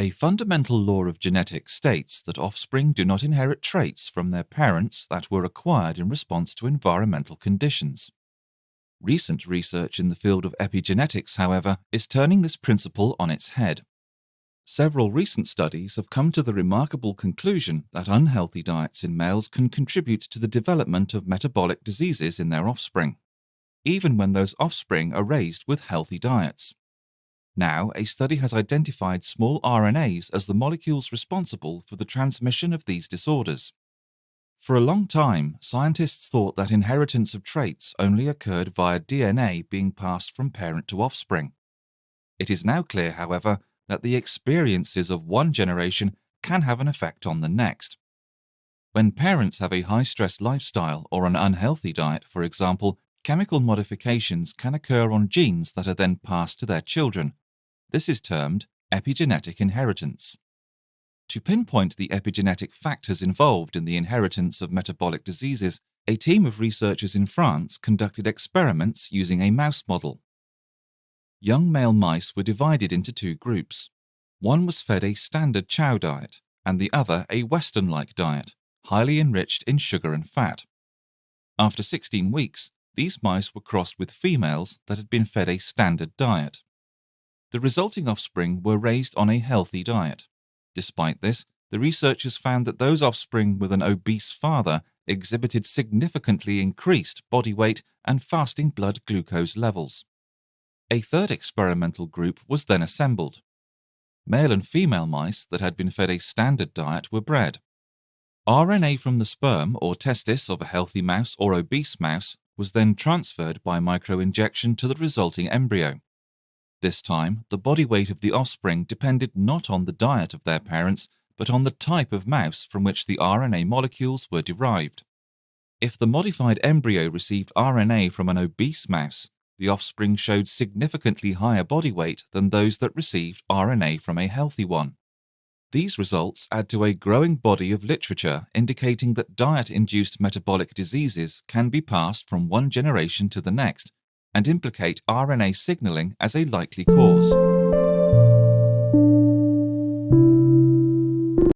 A fundamental law of genetics states that offspring do not inherit traits from their parents that were acquired in response to environmental conditions. Recent research in the field of epigenetics, however, is turning this principle on its head. Several recent studies have come to the remarkable conclusion that unhealthy diets in males can contribute to the development of metabolic diseases in their offspring, even when those offspring are raised with healthy diets. Now, a study has identified small RNAs as the molecules responsible for the transmission of these disorders. For a long time, scientists thought that inheritance of traits only occurred via DNA being passed from parent to offspring. It is now clear, however, that the experiences of one generation can have an effect on the next. When parents have a high-stress lifestyle or an unhealthy diet, for example, chemical modifications can occur on genes that are then passed to their children. This is termed epigenetic inheritance. To pinpoint the epigenetic factors involved in the inheritance of metabolic diseases, a team of researchers in France conducted experiments using a mouse model. Young male mice were divided into two groups. One was fed a standard chow diet, and the other a Western-like diet, highly enriched in sugar and fat. After 16 weeks, these mice were crossed with females that had been fed a standard diet. The resulting offspring were raised on a healthy diet. Despite this, the researchers found that those offspring with an obese father exhibited significantly increased body weight and fasting blood glucose levels. A third experimental group was then assembled. Male and female mice that had been fed a standard diet were bred. RNA from the sperm or testis of a healthy mouse or obese mouse was then transferred by microinjection to the resulting embryo. This time, the body weight of the offspring depended not on the diet of their parents, but on the type of mouse from which the RNA molecules were derived. If the modified embryo received RNA from an obese mouse, the offspring showed significantly higher body weight than those that received RNA from a healthy one. These results add to a growing body of literature indicating that diet-induced metabolic diseases can be passed from one generation to the next and implicate RNA signaling as a likely cause.